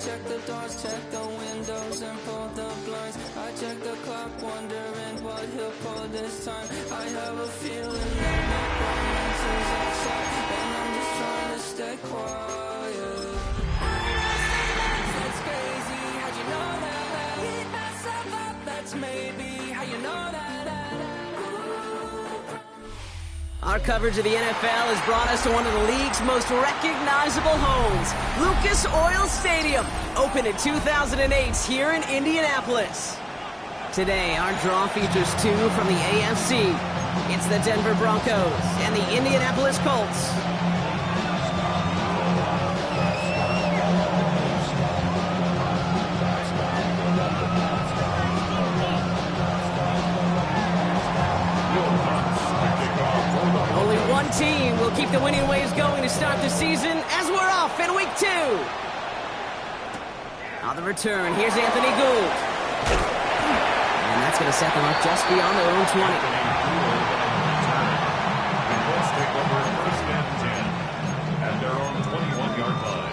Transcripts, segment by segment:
check the doors, check the windows, and pull the blinds. I check the clock, wondering what he'll pull this time. I have a feeling that my romance is outside, and I'm just trying to stay quiet. That's crazy, how'd you know that? Beat myself up, that's maybe how you know that. Our coverage of the NFL has brought us to one of the league's most recognizable homes, Lucas Oil Stadium, opened in 2008 here in Indianapolis. Today, our draw features two from the AFC. It's the Denver Broncos and the Indianapolis Colts. One team will keep the winning ways going to start the season as we're off in week 2. On the return, here's Anthony Gould. And that's going to set them up just beyond their own 20. And let's take over first and 10 at their own 21-yard line.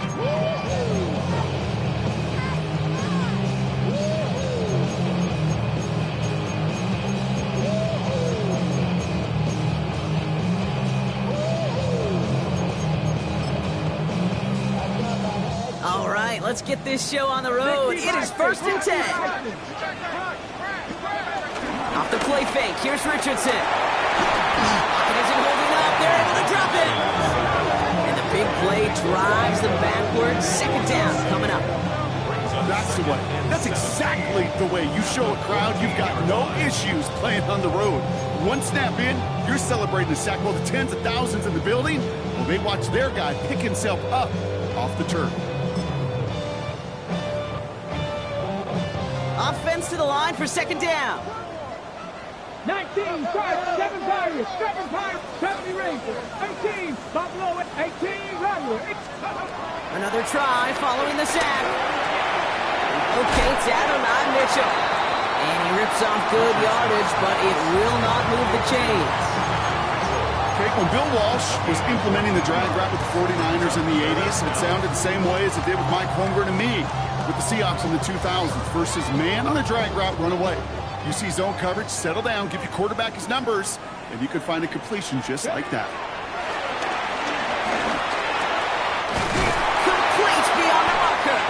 All right, let's get this show on the road. It is first and 10. Off the play fake, here's Richardson. It isn't holding up, they're able to drop it. And the big play drives them backwards. Second down coming up. That's the way. That's exactly the way you show a crowd you've got no issues playing on the road. One snap in, you're celebrating the sack while the tens of thousands in the building, well, they watch their guy pick himself up off the turf. Offense to the line for second down. 19, 7 Tigers, 7 Tigers, 70 Rangers, 18, Buffalo, 18, Wrangler. Another try following the sack. Okay, it's Adonai Mitchell. And he rips off good yardage, but it will not move the chains. Okay, when Bill Walsh was implementing the drag route with the 49ers in the 80s, it sounded the same way as it did with Mike Holmgren and me with the Seahawks in the 2000s versus man on the drag route, run away. You see zone coverage, settle down, give your quarterback his numbers, and you can find a completion just like that. Complete beyond the marker.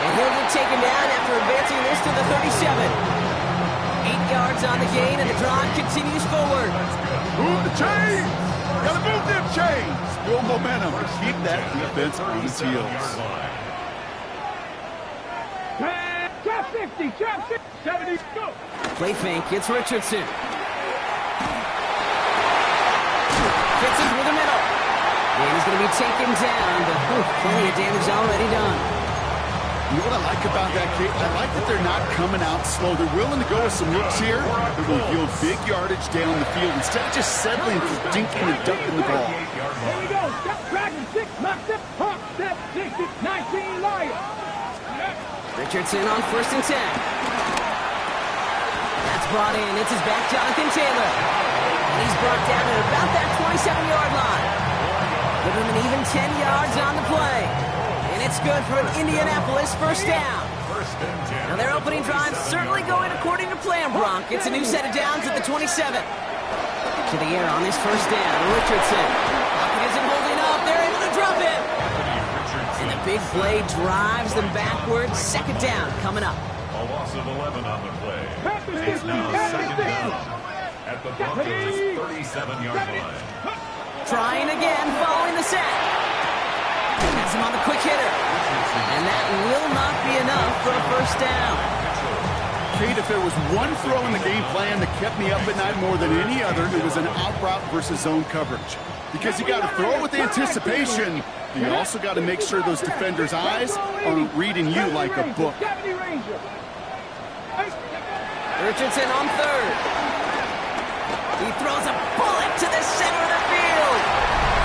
And he'll get taken down after advancing this to the 37. 8 yards on the gain, and the drive continues forward. Move the chains! Gotta move them chains! Build momentum. Keep that defense on its heels. Trap 50, trap 50, 70, go! Play fake, it's Richardson. Fits it through the middle. And he's going to be taken down, but plenty of damage already done. You know what I like about that, Kate? I like that they're not coming out slow. They're willing to go with some looks here. They're going to yield big yardage down the field instead of just settling for dinking and ducking the ball. Here we go, step, dragon, 6, knock, step, pump, step, 60, 19, Lions. Richardson on first and 10. That's brought in. It's his back, Jonathan Taylor. And he's brought down at about that 27-yard line. Give him an even 10 yards on the play. And it's good for an Indianapolis first down. Now their opening drive certainly going according to plan, Bronk. It's a new set of downs at the 27. To the air on this first down. Richardson. Pocket isn't holding up. They're able to drop it. And the big play drives them backwards. Second down coming up. A loss of 11 on the play. It's now second down at the Broncos' 37-yard line. Trying again following the sack. Has him on the quick hitter. And that will not be enough for a first down. Kate, if there was one throw in the game plan that kept me up at night more than any other, it was an out route versus zone coverage. Because you got to throw with anticipation, you also got to make sure those defenders' eyes aren't reading you like a book. Richardson on third. He throws a bullet to the center of the field.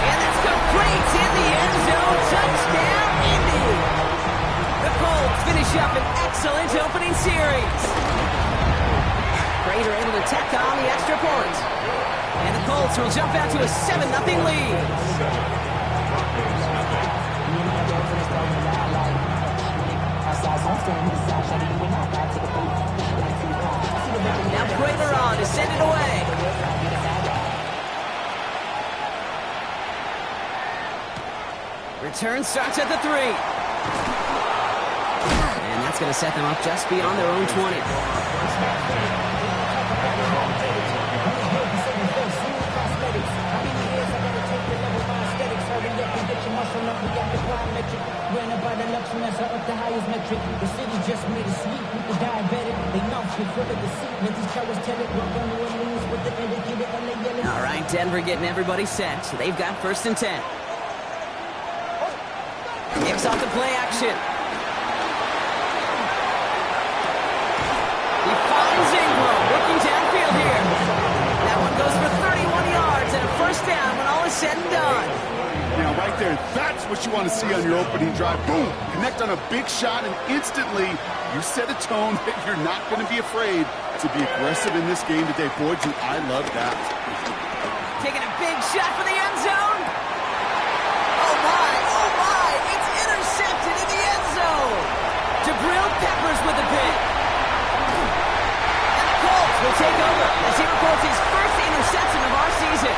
And it's complete in the end zone. Touchdown, Indy. The Colts finish up an excellent opening series. Raider able to tack on the extra point. And the Colts will jump out to a 7-0 lead. Now Prater on to send it away. Return starts at the 3. And that's going to set them up just beyond their own 20. All right, Denver getting everybody set. So they've got 1st and 10. Kicks off the play action. He finds Ingram looking downfield here. That one goes for 31 yards and a 1st down when all is said and done. Now, right there, that's what you want to see on your opening drive. Boom! Connect on a big shot, and instantly you set a tone that you're not going to be afraid to be aggressive in this game today. Boy, do I love that. Taking a big shot for the end zone. Oh, my. It's intercepted in the end zone. Jabril Peppers with the pick. And the Colts will take over as he records his 1st interception of our season.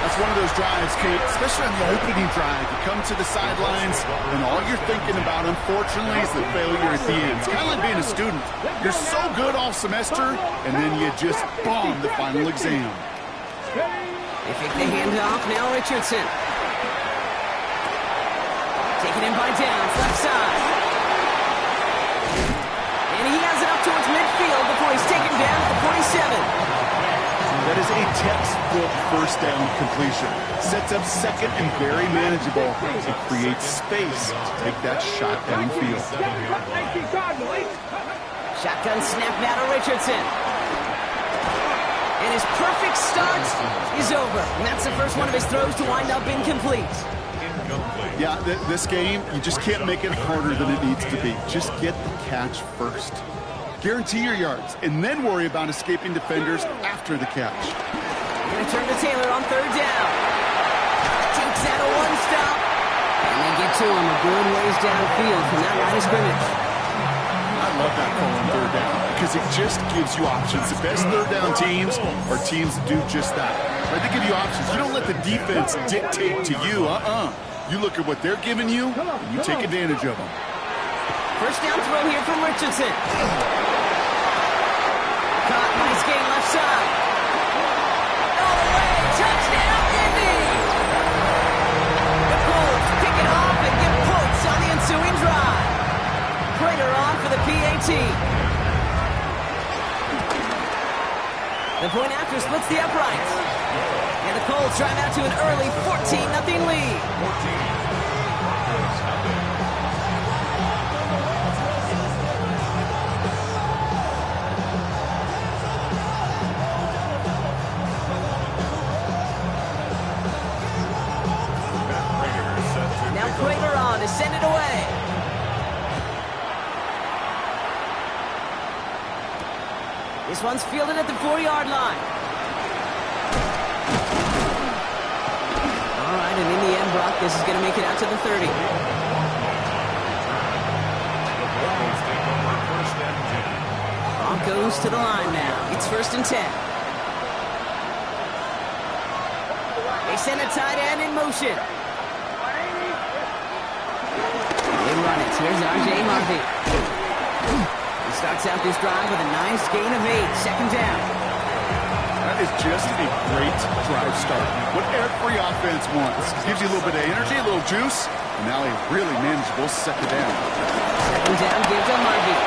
That's one of those drives, Kate, especially on the opening drive. You come to the sidelines, and all you're thinking about, unfortunately, is the failure at the end. It's kind of like being a student. You're so good all semester, and then you just bomb the final exam. They fake the handoff. Now Richardson. Taken in by Downs, left side. And he has it up towards midfield before he's taken down at the 47. That is a textbook 1st down completion. Sets up 2nd and very manageable. It creates space to take that shot downfield. Shotgun snap now to Richardson. And his perfect start is over. And that's the first one of his throws to wind up incomplete. Yeah, this game, you just can't make it harder than it needs to be. Just get the catch first. Guarantee your yards, and then worry about escaping defenders after the catch. Going to turn to Taylor on 3rd down. Takes out a 1-stop. And they get to him a good ways downfield from that line of scrimmage. I love that call on 3rd down because it just gives you options. The best 3rd down teams are teams that do just that. Right? They give you options. You don't let the defense dictate to you. You look at what they're giving you, and you take advantage of them. 1st down throw here from Richardson. Caught, nice gain left side. All the way, touchdown, Indy! The Colts pick it off and give points on the ensuing drive. Prater on for the PAT. The point after splits the uprights. And the Colts drive out to an early 14-0 lead. Prater on to send it away. This one's fielded at the 4-yard line. All right, and in the end, Brock, this is going to make it out to the 30. Broncos to the line now. It's 1st and 10. They send a tight end in motion. Run it. Here's R.J. Harvey. He starts out this drive with a nice gain of 8. 2nd down. That is just a great drive start. What every offense wants. Gives you a little bit of energy, a little juice, and now a really manageable 2nd down. 2nd down, give to Harvey.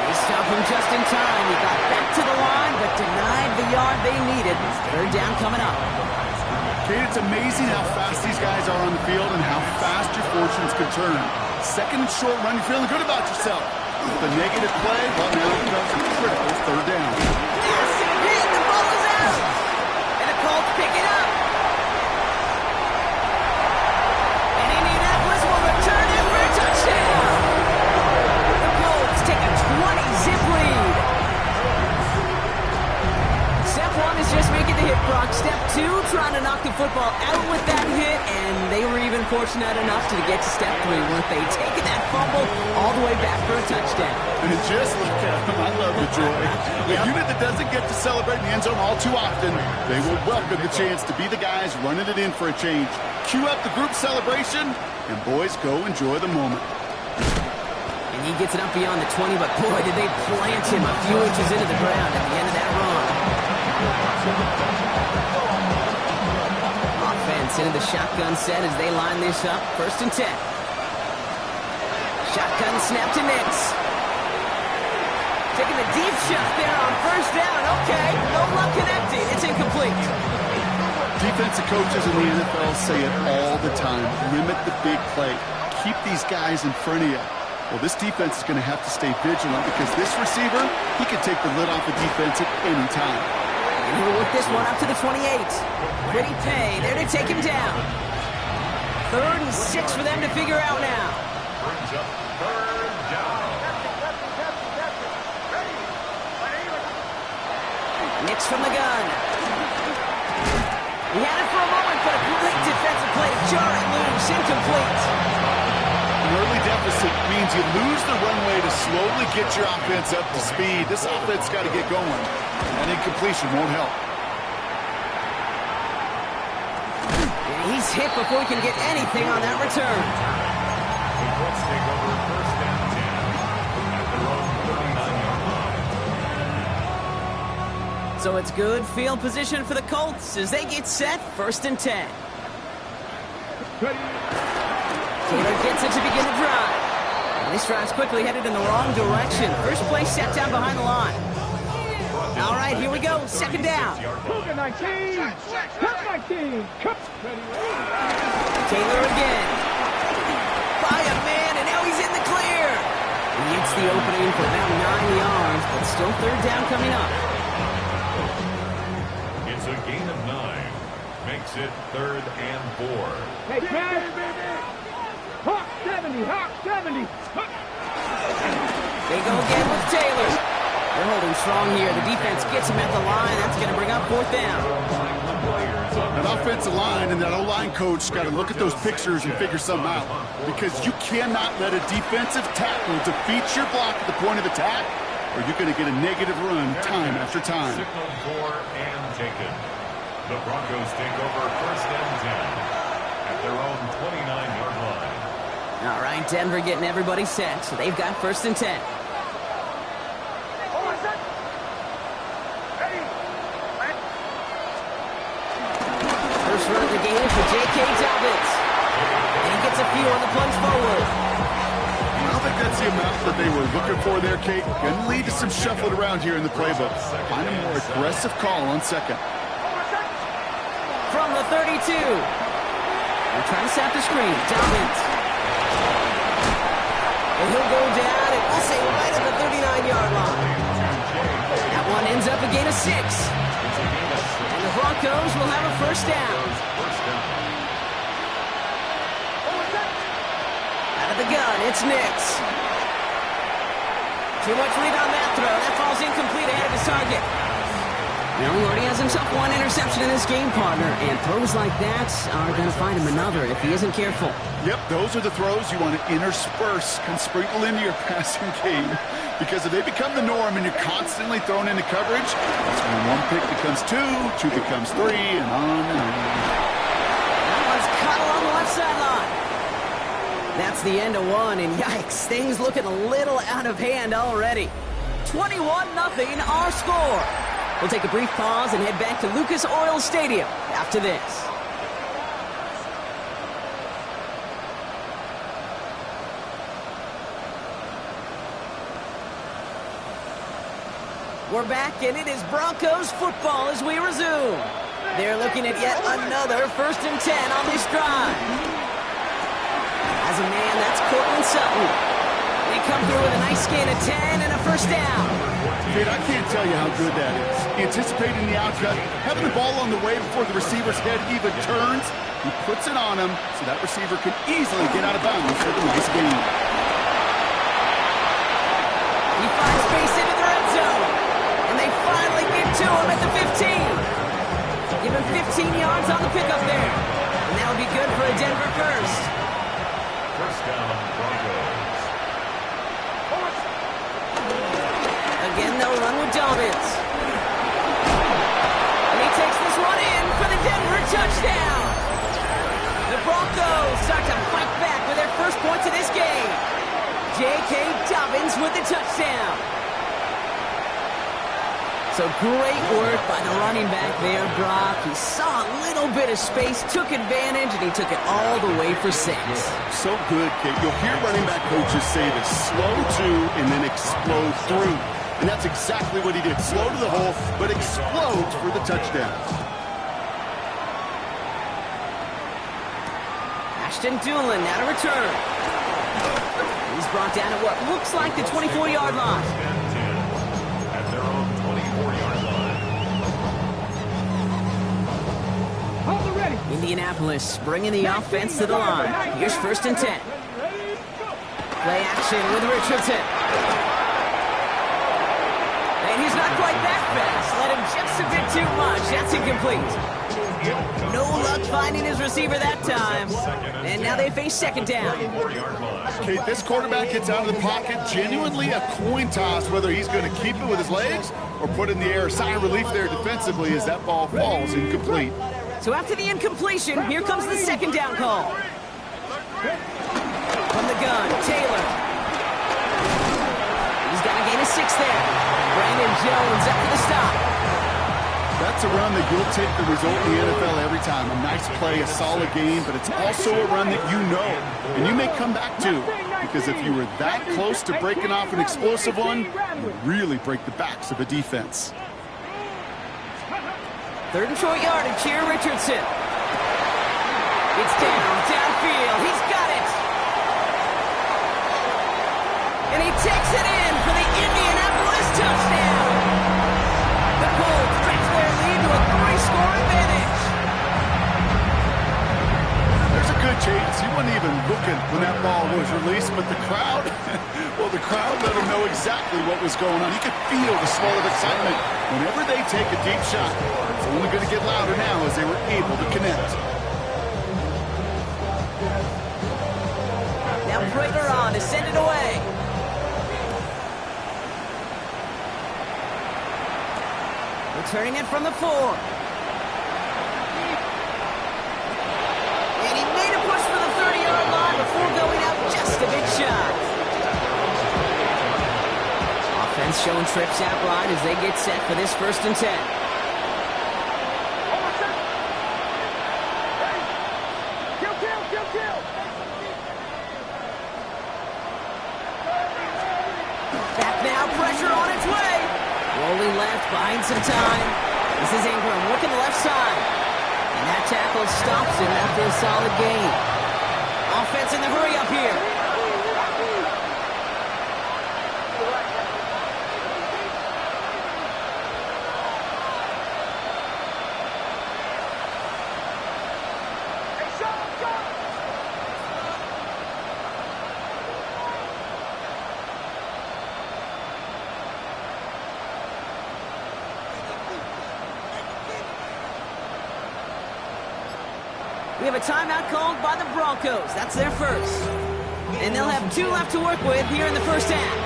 They stop him just in time. He got back to the line, but denied the yard they needed. 3rd down coming up. Kate, it's amazing how fast these guys are on the field and how fast your fortunes can turn. 2nd and short run, you're feeling good about yourself. With a negative play, well, now it becomes a critical 3rd down. Massive hit, the ball is out. And the Colts pick it up. And Indianapolis will return it for a touchdown. The Colts take a 20-zip lead. Step 1 is just making the hit, Brock. Step 2, trying to knock the football out with that hit, and they were even fortunate enough to get to step 3, weren't they? Taking that fumble all the way back for a touchdown. And just look at them. I love the joy. The unit that doesn't get to celebrate in the end zone all too often, they will welcome the chance to be the guys running it in for a change. Cue up the group celebration, and boys, go enjoy the moment. And he gets it up beyond the 20, but boy, did they plant him a few inches into the ground at the end of that run. Offense into the shotgun set as they line this up. 1st and 10. Shotgun snap to Nix. Taking the deep shot there on 1st down. Okay, no luck connecting. It's incomplete. Defensive coaches in the NFL say it all the time. Limit the big play. Keep these guys in front of you. Well, this defense is going to have to stay vigilant because this receiver, he can take the lid off the defense at any time. And he'll work this one up to the 28. Pretty pay there to take him down. 3rd and 6 for them to figure out now. Brings up 3rd down. Nix from the gun. He had it for a moment, but a great defensive play to jar it loose. Incomplete. An early deficit means you lose the runway to slowly get your offense up to speed. This offense got to get going. An incompletion won't help. And he's hit before he can get anything on that return. The Colts take over 1st and 10 at their own 39-yard line. So it's good field position for the Colts as they get set. 1st and 10. Taylor gets it to begin the drive. And this drive's quickly headed in the wrong direction. First play set down behind the line. All right, here we go. 2nd down. Cougar 19. Cup 19. Cup. Taylor again. By a man, and now he's in the clear. He hits the opening for about 9 yards, but still 3rd down coming up. It's a gain of 9. Makes it 3rd and 4. Hey, man. Hawk 70. Hawk 70. They go again with Taylor. They're holding strong here. The defense gets him at the line. That's going to bring up 4th down. That offensive line and that O-line coach got to look at those pictures and figure something out. Because you cannot let a defensive tackle defeat your block at the point of attack, or you're going to get a negative run time after time. Signaled for and taken. The Broncos take over 1st and 10 at their own 29-yard line. All right, Denver getting everybody set. So they've got 1st and 10. First run of the game for J.K. Dobbins. And he gets a few on the plunge forward. I don't think that's the amount that they were looking for there, Kate. Going to lead to some shuffling around here in the playbook. Find a more aggressive call on 2nd. From the 32. They're trying to set the screen. Dobbins. And he'll go down, and we'll say right at the 39-yard line. That one ends up a gain of 6. And the Broncos will have a 1st down. Out of the gun, it's Nix. Too much lead on that throw. That falls incomplete ahead of his target. Now he already has himself 1 interception in this game, partner, and throws like that are going to find him another if he isn't careful. Yep, those are the throws you want to intersperse and sprinkle into your passing game. Because if they become the norm and you're constantly thrown into coverage, that's when 1 pick becomes 2, 2 becomes 3, and on and on. That one's caught along the left sideline. That's the end of 1, and yikes, things looking a little out of hand already. 21-0 our score. We'll take a brief pause and head back to Lucas Oil Stadium after this. We're back, and it is Broncos football as we resume. They're looking at yet another 1st and 10 on this drive. As a man, that's Cortland Sutton. They come through with a nice gain of 10 and a 1st down. Kate, I can't tell you how good that is. Anticipating the outcut, having the ball on the way before the receiver's head even turns, he puts it on him so that receiver can easily get out of bounds for the nice gain. He finds space into the red zone, and they finally get to him at the 15. Give him 15 yards on the pickup there, and that'll be good for a Denver first. First down, Broncos. Again, they'll run with Dobbins. And he takes this one in for the Denver touchdown. The Broncos start to fight back with their first points of this game. J.K. Dobbins with the touchdown. So great work by the running back there, Brock. He saw a little bit of space, took advantage, and he took it all the way for 6. So good, Kate. You'll hear running back coaches say this: slow to and then explode through. And that's exactly what he did. Slow to the hole, but explodes for the touchdown. Ashton Doolin now to return. He's brought down at what looks like the 24-yard line. At their own 24-yard line. Hold it ready. Indianapolis bringing the offense to the line. Here's 1st and 10. Play action with Richardson. And he's not quite that fast. Let him just a bit too much. That's incomplete. No luck finding his receiver that time. And now they face 2nd down. Kate, this quarterback gets out of the pocket, genuinely a coin toss whether he's going to keep it with his legs or put it in the air. A sigh of relief there defensively as that ball falls incomplete. So after the incompletion, here comes the 2nd down call. From the gun, Taylor. He's got a gain of 6 there. Brandon Jones after the stop. That's a run that you'll take the result in the NFL every time. A nice play, a solid game, but it's also a run that you know and you may come back to, because if you were that close to breaking off an explosive one, you really break the backs of a defense. 3rd and short yardage here, Richardson. It's downfield. He's got it. And he takes it in for the Indianapolis touchdown. The Colts stretch their lead to a 3-score advantage. There's a good chance he wasn't even looking when that ball was released, but the crowd, well, the crowd let him know exactly what was going on. You could feel the swell of excitement. Whenever they take a deep shot, it's only going to get louder now as they were able to connect. Now Prater on to send it away. Returning it from the 4. And he made a push for the 30-yard line before going out just a bit shy. Offense showing trips out right as they get set for this 1st and 10. Back now, pressure on its way. Rolling left, buying some time. This is Ingram working the left side. And that tackle stops him after a solid gain. Offense in the hurry up here. We have a timeout called by the Broncos. That's their first. And they'll have 2 left to work with here in the 1st half.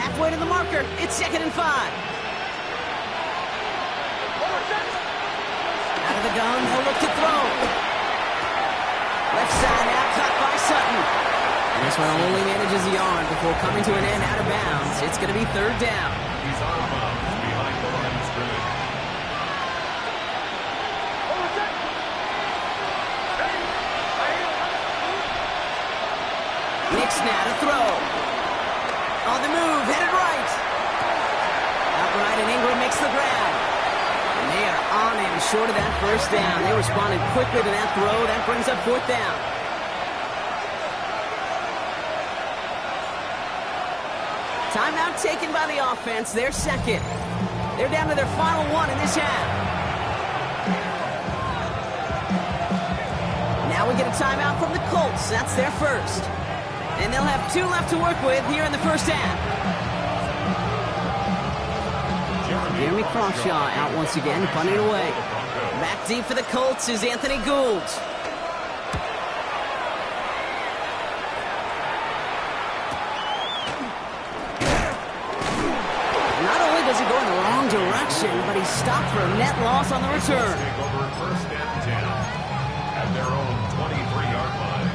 Halfway to the marker, it's 2nd and 5. Out of the gun, they'll look to throw. Left side now, caught by Sutton. And this one only manages the arm before coming to an end out of bounds. It's going to be 3rd down. He's out of bounds behind the line of scrimmage. Nix now to throw. On the move, headed right. Outright, and Ingram makes the grab. And they are on him short of that 1st down. They responded quickly to that throw. That brings up 4th down. Timeout taken by the offense. Their 2nd. They're down to their final 1 in this half. Now we get a timeout from the Colts. That's their 1st. And they'll have 2 left to work with here in the 1st half. Jeremy Crawshaw out once again, punting away. Back deep for the Colts is Anthony Gould. tries to go in the wrong direction, but he's stopped for a net loss on the return. Take over first and 10 at their own 23-yard line.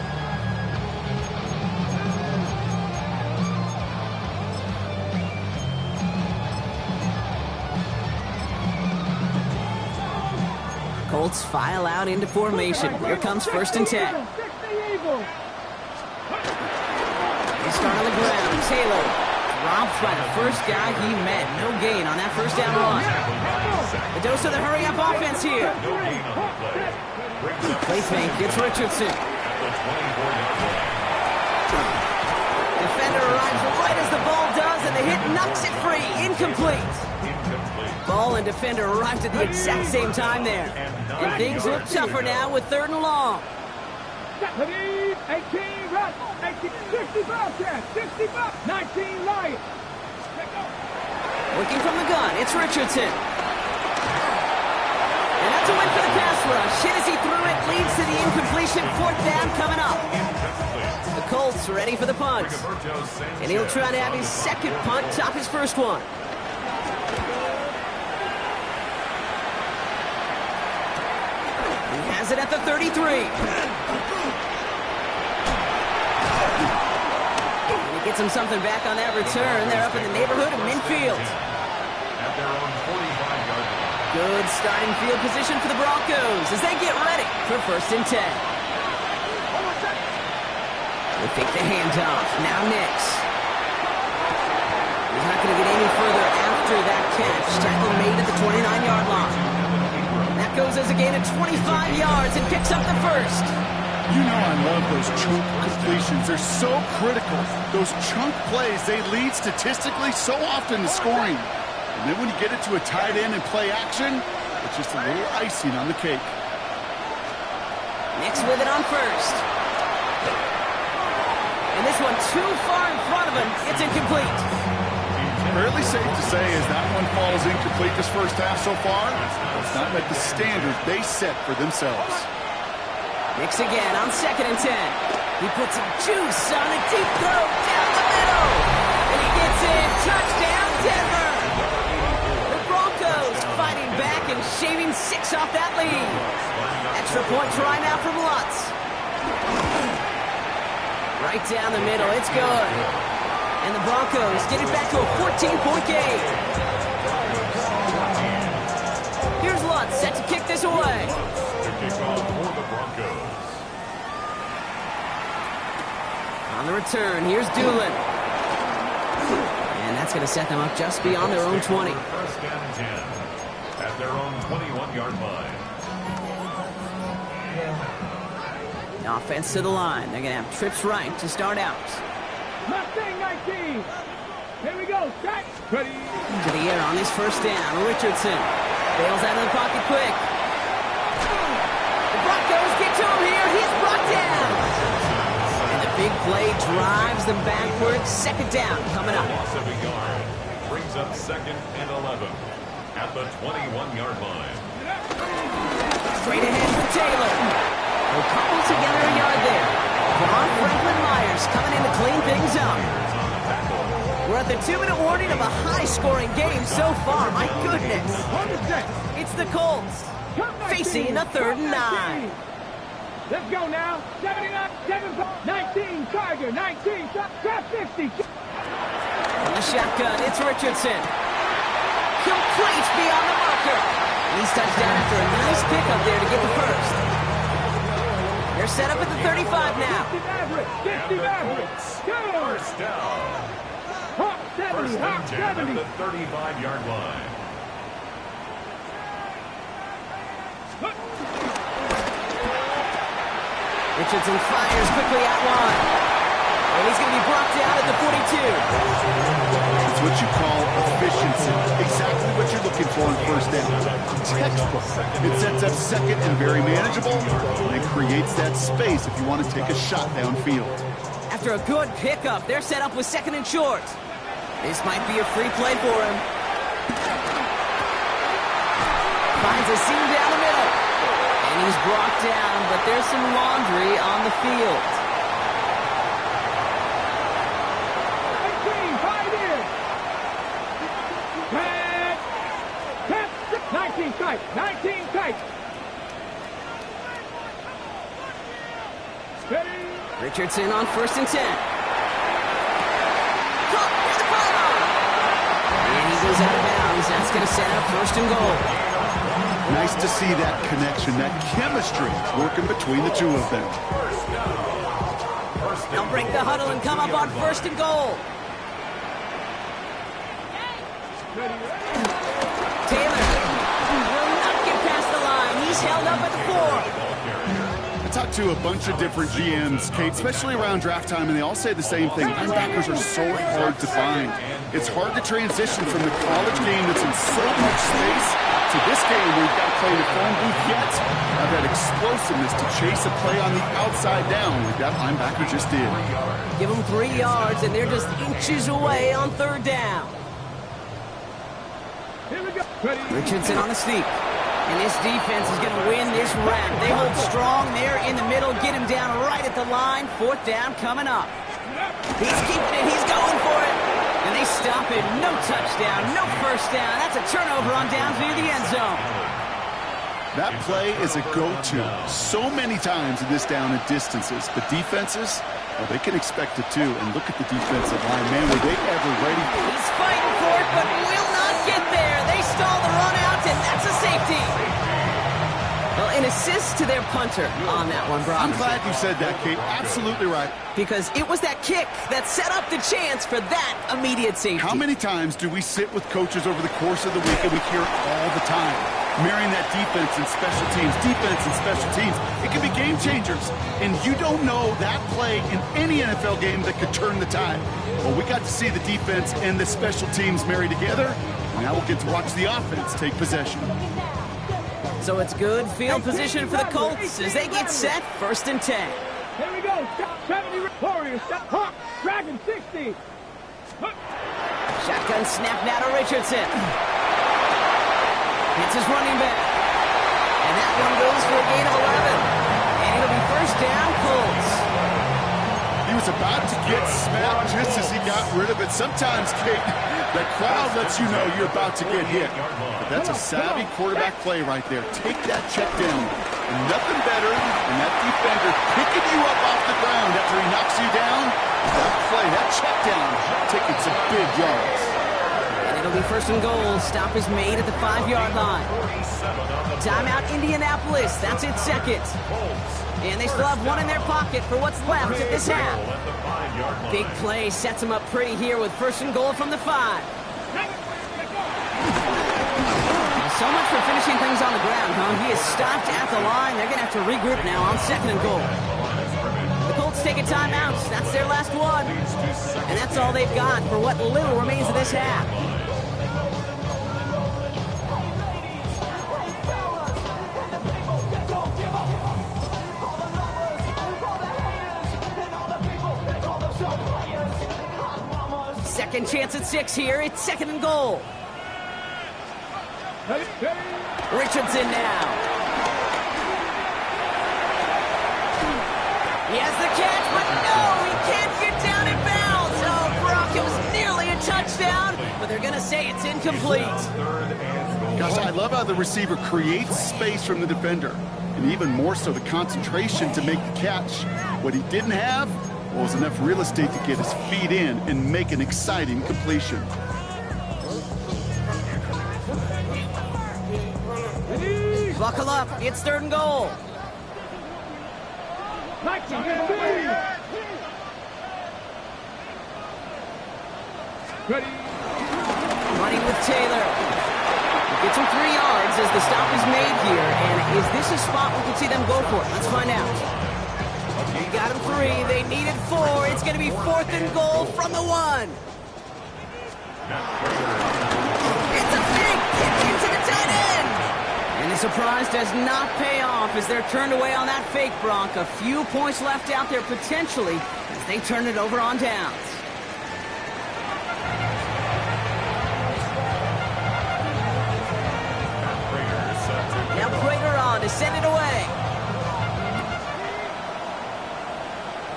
Colts file out into formation. Here comes first and 10. They start on the ground. Taylor robbed by the first guy he met. No gain on that first down run. The dose of the hurry-up offense here. No gain on the play. Brings up Play fake. It's Richardson. at the 24-yard line. Defender arrives right as the ball does, and the hit knocks it free. Incomplete. Incomplete. Ball and defender arrived at the exact same time there. And things look tougher now with 3rd and long. 18, run, 18, 60 Bobcats, 65, 19 Lions. Working from the gun, it's Richardson. And that's a win for the pass rush. Hit as he threw it, leads to the incompletion. 4th down coming up. The Colts ready for the punt. And he'll try to have his second punt top his first one. He has it at the 33. And he gets him something back on that return. They're up in the neighborhood of midfield. At their own 45-yard line. Good starting field position for the Broncos as they get ready for first and 10. They take the handoff. Now Nix. He's not going to get any further after that catch. Tackle made at the 29-yard line. That goes as a gain of 25 yards and picks up the first. You know I love those chunk completions. They're so critical. Those chunk plays, they lead statistically so often to scoring. And then when you get it to a tight end and play action, it's just a little icing on the cake. Nix with it on first. And this one too far in front of him. It's incomplete. Fairly safe to say as that one falls incomplete this first half so far, it's not met the standards they set for themselves. Nix again on 2nd and 10. He puts some juice on a deep throw down the middle. And he gets in. Touchdown, Denver. The Broncos fighting back and shaving 6 off that lead. Extra point try now from Lutz. Right down the middle. It's good. And the Broncos get it back to a 14-point game. Here's Lutz set to kick this away. To kick off for the Broncos. On the return, here's Doolin. And that's going to set them up just beyond their own 20. First and 10 at their own 21-yard line. Offense to the line. They're going to have trips right to start out. Mustang 19. Here we go, set, ready. To the air on his first down. Richardson bails out of the pocket quick. The Broncos get to him here. He's brought down. And the big play drives them backwards. 2nd down coming up. Loss of a yard brings up 2nd and 11 at the 21-yard line. Straight ahead for Taylor. They'll cobble together a yard there. Von Franklin Myers coming in to clean things up. We're at the 2-minute warning of a high-scoring game so far. My goodness. It's the Colts facing a 3rd and 9. Let's go now. 79, 19, Tiger, 19, top 50. From the shotgun, it's Richardson. Complete beyond the marker. He's touchdown after a nice pickup there to get the first. They're set up at the 35 now. 50 Mavericks. First down. Hawk 70, First Hawk and 10 at 70. the 35-yard line. Richardson fires quickly out wide. And he's going to be brought down at the 42. It's what you call efficiency. Exactly what you're looking for in first down. Textbook. It sets up 2nd and very manageable, and it creates that space if you want to take a shot downfield. After a good pickup, they're set up with 2nd and short. This might be a free play for him. Finds a seam down the middle. And he's brought down, but there's some laundry on the field. 18, 5 in. 19 tight. 19 tight. Steady. Richardson on 1st and 10. Cook, here's the pylon. And he goes out of bounds. That's going to set up 1st and goal. Nice to see that connection, that chemistry working between the two of them. They'll break the huddle and come up on 1st and goal. Taylor will not get past the line. He's held up at the 4. I talked to a bunch of different GMs, Kate, especially around draft time, and they all say the same thing. Linebackers are so hard to find. It's hard to transition from the college game that's in so much space to this game where you've got to play in a phone booth yet. Have that explosiveness to chase a play on the outside down like that linebacker just did. Give them 3 yards, and they're just inches away on 3rd down. Here we go. Ready. Richardson on the sneak. And this defense is going to win this round. They hold strong there in the middle. Get him down right at the line. 4th down coming up. He's keeping it. He's going for it. And they stop it. No touchdown. No 1st down. That's a turnover on downs near the end zone. That play is a go-to so many times in this down and distances. But defenses, well, they can expect it too. And look at the defensive line. Man, were they ever ready? He's fighting for it, but will not get there. They stall the run out, and that's a safety. Well, an assist to their punter on that one, Brock. I'm glad you said that, Kate. Absolutely right. Because it was that kick that set up the chance for that immediate safety. How many times do we sit with coaches over the course of the week and we hear it all the time? Marrying that defense and special teams, defense and special teams. It can be game changers. And you don't know that play in any NFL game that could turn the tide. Well, we got to see the defense and the special teams marry together. Now we'll get to watch the offense take possession. So it's good field position for the Colts as they get set 1st and 10. Here we go. Stop 70. Warriors. Stop. Hawk. Dragon 60. Shotgun snap now to Richardson. It's his running back. And that one goes for a gain of 11. And it'll be 1st down, Colts. He was about to get smacked just as he got rid of it. Sometimes, Kate, the crowd lets you know you're about to get hit. But that's a savvy quarterback play right there. Take that check down. And nothing better than that defender picking you up off the ground after he knocks you down. That play, that check down, taking some big yards. And it'll be 1st and goal. Stop is made at the 5-yard line. Timeout, Indianapolis. That's its 2nd. And they still have one in their pocket for what's left of this half. Big play sets them up pretty here with 1st and goal from the 5. So much for finishing things on the ground, huh? He is stopped at the line. They're going to have to regroup now on 2nd and goal. The Colts take a timeout. That's their last one. And that's all they've got for what little remains of this half. Second chance at 6 here. It's 2nd and goal. Richardson now. He has the catch, but no, he can't get down in bounds. Oh, Brock, it was nearly a touchdown, but they're going to say it's incomplete. Gosh, I love how the receiver creates space from the defender, and even more so the concentration to make the catch. What he didn't have was enough real estate to get his feet in and make an exciting completion. Buckle up, it's 3rd and goal. Ready. Running with Taylor. Gets him 3 yards as the stop is made here. And is this a spot we can see them go for? Let's find out. They got him 3. They needed 4. It's going to be 4th and goal from the 1. It's a big kick into the tight end. And the surprise does not pay off as they're turned away on that fake, Bronc. A few points left out there potentially as they turn it over on downs. Now Prater on to send it away.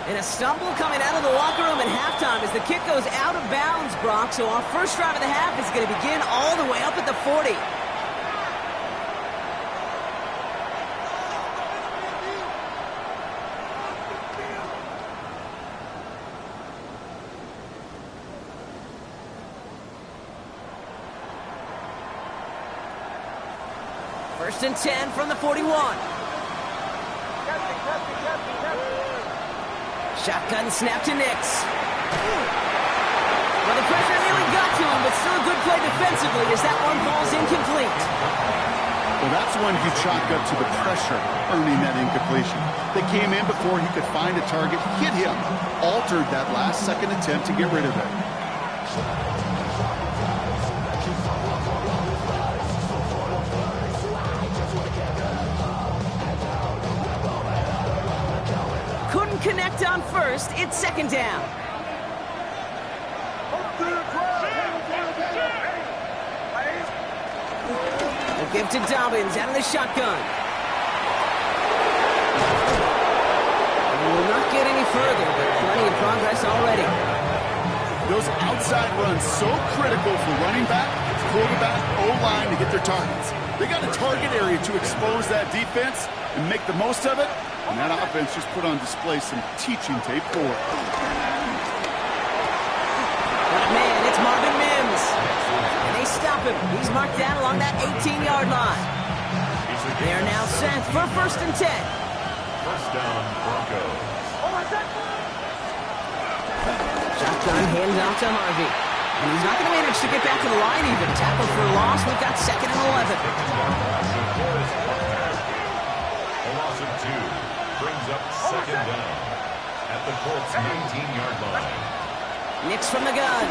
And a stumble coming out of the locker room at halftime as the kick goes out of bounds, Bronc. So our first drive of the half is going to begin all the way up at the 40. First and 10 from the 41. Shotgun snap to Nix. Well, the pressure nearly got to him, but still a good play defensively as that one falls incomplete. Well, that's one he chalked up to the pressure, earning that incompletion. They came in before he could find a target, hit him, altered that last-second attempt to get rid of it. Couldn't connect on first. It's second down. They'll give to Dobbins out of the shotgun. And will not get any further, but plenty of progress already. Those outside runs so critical for running back, quarterback, O-line to get their targets. They got a target area to expose that defense and make the most of it, and that offense just put on display some teaching tape for it. But man, it's Marvin Mims. And they stop him. He's marked down along that 18-yard line. They are now set for first and 10. First down, Broncos. Shotgun hands off to Harvey. And he's not going to manage to get back to the line even. Tackled for a loss. We've got second and 11. A loss of 2 brings up second down at the Colts 19-yard line. Nix from the gun.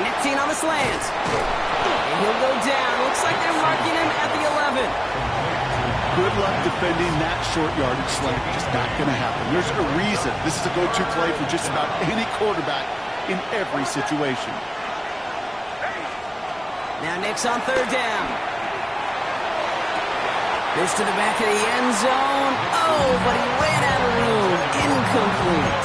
Connecting on the slant. And he'll go down. Looks like they're marking him at the 11. Good luck defending that short yardage slant. Just not going to happen. There's a reason this is a go-to play for just about any quarterback in every situation. Now Nix on third down. This to the back of the end zone. Oh, but he ran out of room. Incomplete.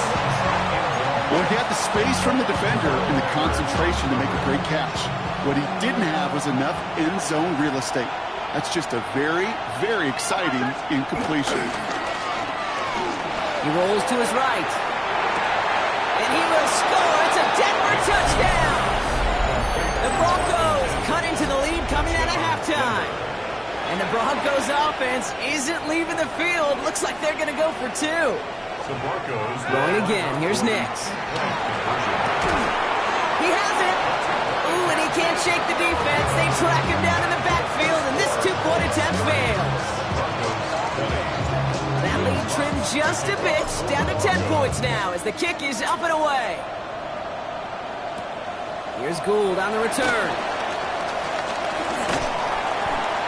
Well, he had the space from the defender and the concentration to make a great catch. What he didn't have was enough end zone real estate. That's just a very, very exciting incompletion. He rolls to his right. And he will score. It's a Denver touchdown. The Broncos cut into the lead coming out of halftime. And the Broncos offense isn't leaving the field. Looks like they're going to go for 2. The Broncos going again. Here's Nix. He has it. Ooh, and he can't shake the defense. They track him down in the backfield, and this two-point attempt fails. That lead trimmed just a bit, down to 10 points now as the kick is up and away. Here's Gould on the return.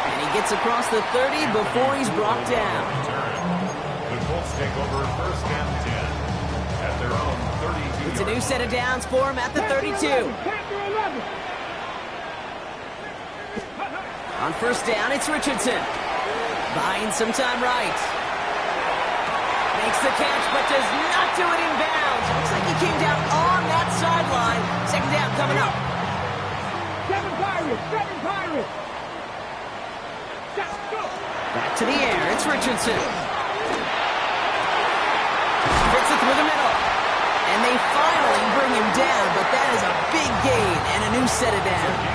And he gets across the 30 before he's brought down. The Colts take over first and 10 at their own 32. It's a new set of downs for him at the 32. On first down, it's Richardson. Buying some time right. Makes the catch, but does not do it in bounds. Looks like he came down on that sideline. Second down coming up. 7 Pirates, 7 Pirates. Back to the air, it's Richardson. Fits it through the middle. And they finally bring him down, but that is a big gain and a new set of downs.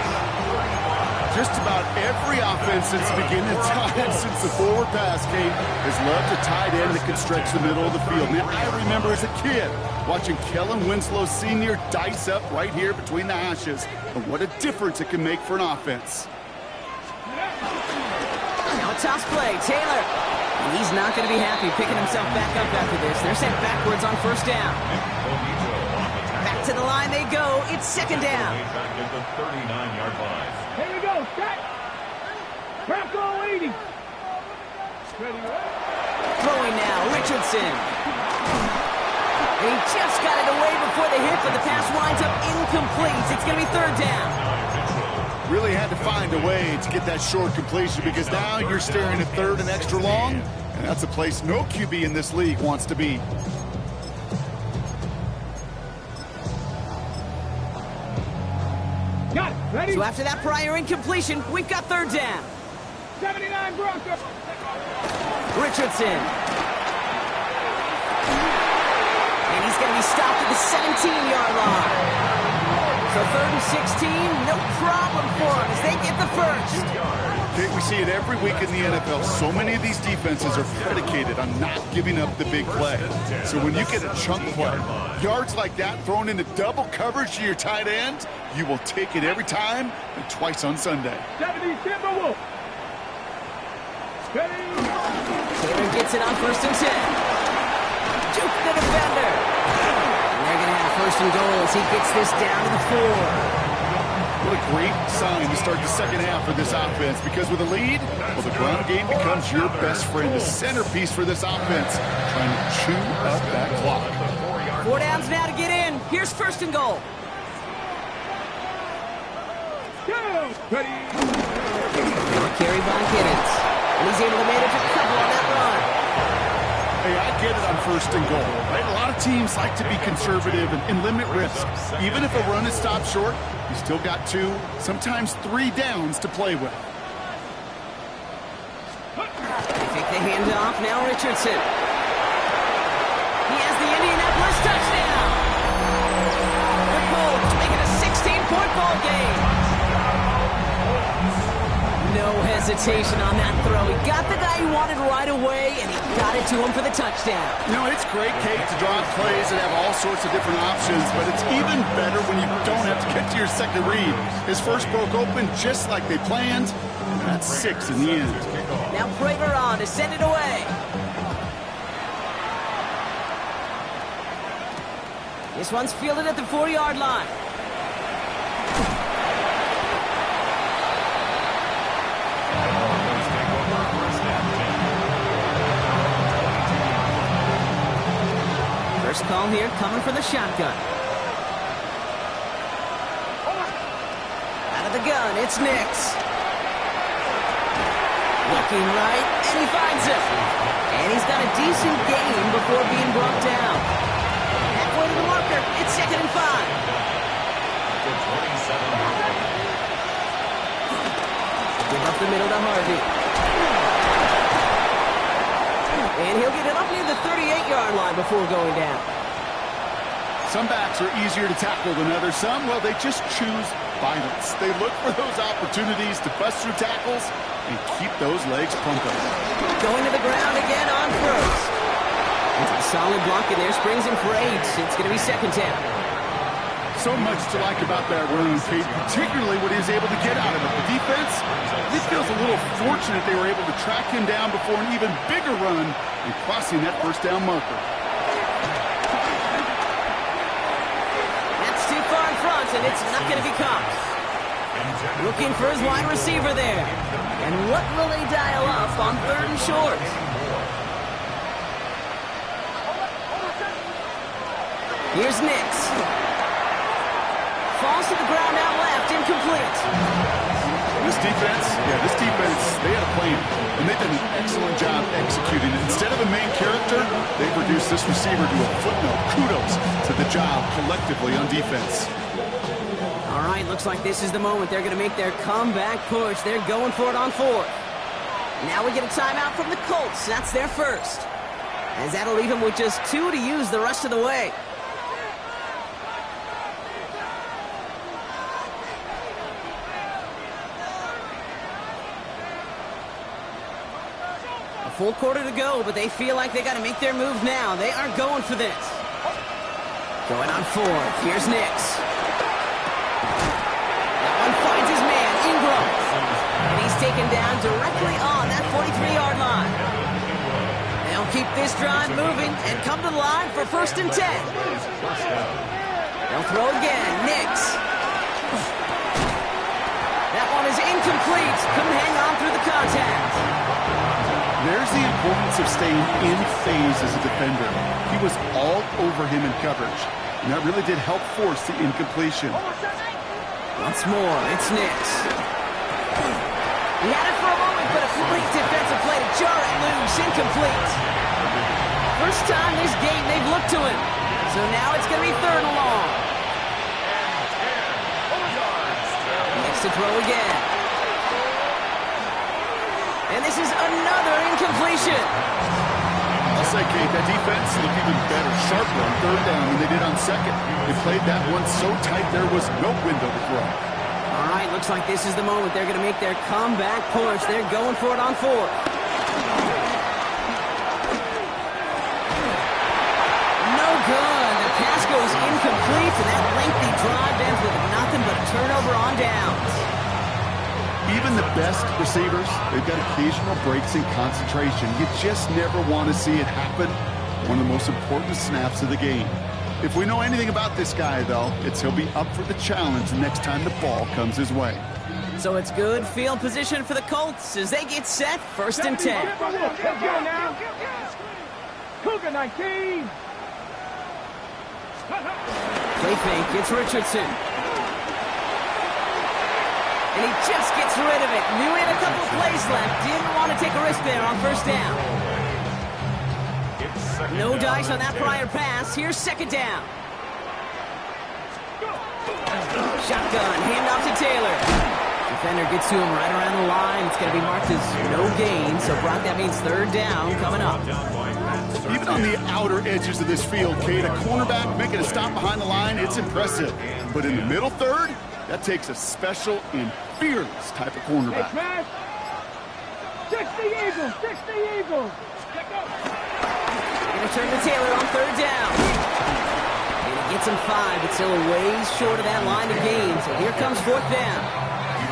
Just about every offense since the beginning of time, since the forward pass, Kate, has loved a tight end that can stretch the middle of the field. Man, I remember as a kid watching Kellen Winslow Sr. dice up right here between the hashes. And what a difference it can make for an offense. Now a toss play, Taylor. And he's not going to be happy picking himself back up after this. They're sent backwards on first down. Back to the line they go. It's second down. Back at the 39-yard line. Here we go, set. Bronco 80. Throwing now, Richardson. He just got it away before the hit, but the pass winds up incomplete. It's going to be third down. Really had to find a way to get that short completion because now you're staring at third and extra long, and that's a place no QB in this league wants to be. Got it, ready? So after that prior incompletion, we've got third down. 79 Bronco. Richardson. And he's going to be stopped at the 17-yard line. So 3rd and 16, no problem for them as they get the first. Okay, we see it every week in the NFL. So many of these defenses are predicated on not giving up the big play. So when you get a chunk play, yards like that thrown into double coverage to your tight end, you will take it every time and twice on Sunday. 70, Timberwolf. Steady. Taylor gets it on 1st and 10. Juke the defender. And they're going to have 1st and goal as he gets this down to the 4. What a great sign to start the second half for this offense, because with a lead, well, the ground game becomes your best friend, the centerpiece for this offense, trying to chew up that clock. 4 downs now to get in. Here's 1st and goal. Go. Ready. Carry by Giddens. And he's able to manage a couple on that run. Hey, I get it on 1st and goal, right? A lot of teams like to be conservative and limit risk. Even if a run is stopped short, you still got 2, sometimes 3 downs to play with. They take the handoff. Now Richardson. He has the Indianapolis touchdown. The Colts make it a 16-point ball game. No hesitation on that throw. He got the guy he wanted right away, and he got it to him for the touchdown. You know, it's great, Kate, to draw plays and have all sorts of different options, but it's even better when you don't have to get to your second read. His first broke open just like they planned, and that's 6 in the end. Now Prager on to send it away. This one's fielded at the 4-yard line. First call here coming for the shotgun. Out of the gun, it's Nix. Looking right, and he finds him. And he's got a decent gain before being brought down. Halfway to the marker, it's 2nd and 5. Give up the middle to Harvey. And he'll get it up near the 38-yard line before going down. Some backs are easier to tackle than others. Some, well, they just choose violence. They look for those opportunities to bust through tackles and keep those legs pumping. Going to the ground again on 1st. It's a solid block in there, springs him for 8. It's going to be 2nd down. So much to like about that run, Kate, particularly what he was able to get out of it. The defense, it feels a little fortunate they were able to track him down before an even bigger run and crossing that 1st down marker. That's too far in front, and it's not going to be caught. Looking for his wide receiver there. And what will they dial up on 3rd and short? Here's Nix. Falls to the ground out left, incomplete. This defense, they had a plan, and they did an excellent job executing it. Instead of a main character, they reduced this receiver to a footnote. Kudos to the job collectively on defense. All right, looks like this is the moment. They're going to make their comeback push. They're going for it on 4th. Now we get a timeout from the Colts. That's their first. As that'll leave them with just 2 to use the rest of the way. Full quarter to go, but they feel like they got to make their move now. They are going for this. Going on 4th. Here's Nix. That one finds his man, Ingram. And he's taken down directly on that 43-yard line. They'll keep this drive moving and come to the line for 1st and 10. They'll throw again. Nix. That one is incomplete. Couldn't hang on through the contact. There's the importance of staying in phase as a defender. He was all over him in coverage, and that really did help force the incompletion. Once more, it's Nix. He had it for a moment, but a complete defensive play to jar it loose, incomplete. First time this game they've looked to him, so now it's going to be 3rd and long. Nix to throw again. And this is another incompletion. Also say, Kate, that defense looked even better, sharper on third down than they did on second. They played that one so tight there was no window to throw. All right, looks like this is the moment they're going to make their comeback push. They're going for it on fourth. No good. The pass goes incomplete, and that lengthy drive ends with nothing but a turnover on downs. Even the best receivers, they've got occasional breaks in concentration. You just never want to see it happen. One of the most important snaps of the game. If we know anything about this guy, though, it's he'll be up for the challenge the next time the ball comes his way. So it's good field position for the Colts as they get set, 1st and 10. Let's go now. Cougar 19. Play fake, it's Richardson. And he just gets rid of it. Knew he had a couple of plays left. Didn't want to take a risk there on 1st down. No dice on that prior pass. Here's 2nd down. Shotgun, handoff to Taylor. Defender gets to him right around the line. It's going to be marked as no gain. So, Brock, that means 3rd down coming up. Even on the outer edges of this field, Kate, a cornerback making a stop behind the line, it's impressive. But in the middle third, that takes a special and fearless type of cornerback. 60 Eagles, 60 Eagles. Going to turn to Taylor on 3rd down. And he gets him 5, but still a ways short of that line of gain. So here comes 4th down.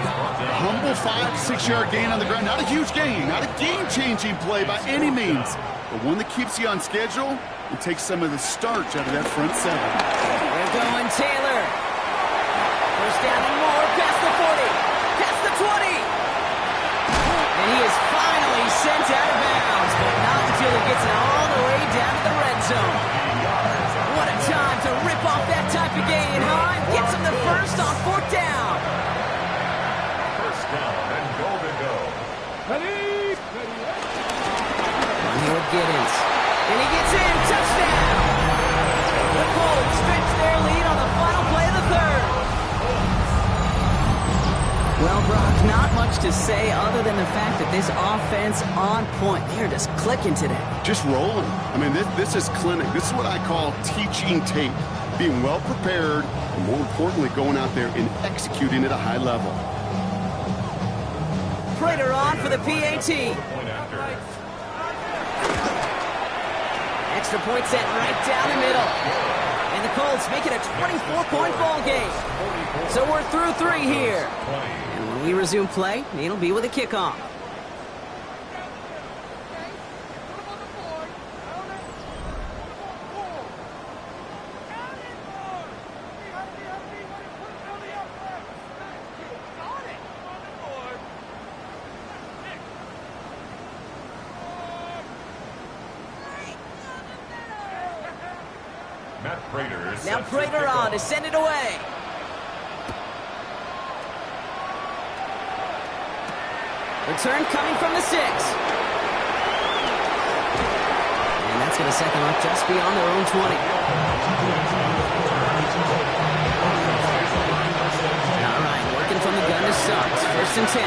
A humble 5-6-yard gain on the ground. Not a huge gain, not a game-changing play by any means, but one that keeps you on schedule and takes some of the starch out of that front 7. They're going Taylor. 1st down and more, past the 40, past the 20. And he is finally sent out of bounds, but not until he gets it all the way down to the red zone. What a time to rip off that type of gain, huh? And gets him the 1st on 4th down. 1st down and goal to go. Ready? On here with Giddens. And he gets in, touchdown. The Colts stretch their lead on the final play of the 3rd. Well, Brock, not much to say other than the fact that this offense on point. They're just clicking today. Just rolling. I mean, this is clinic. This is what I call teaching tape. Being well prepared, and more importantly, going out there and executing at a high level. Prater on for the PAT. Point after. Extra point set right down the middle. And the Colts make it a 24-point ball game. So we're through 3 here. And when we resume play, it'll be with a kickoff. Now Prater on to send it away. Return coming from the 6. And that's going to set them up just beyond their own 20. All right, working from the gun to Suggs. 1st and 10.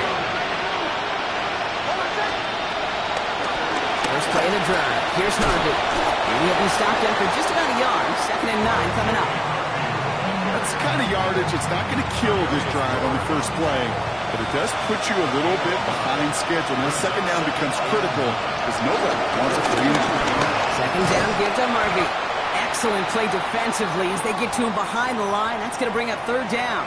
First play of the drive. Here's Harvey. And he'll be stopped after just about a yard. 2nd and 9 coming up. That's the kind of yardage it's not going to kill this drive on the first play, but it does put you a little bit behind schedule. Now 2nd down becomes critical because nobody wants a free entry. 2nd down, give to Harvey. Excellent play defensively as they get to him behind the line. That's going to bring up 3rd down.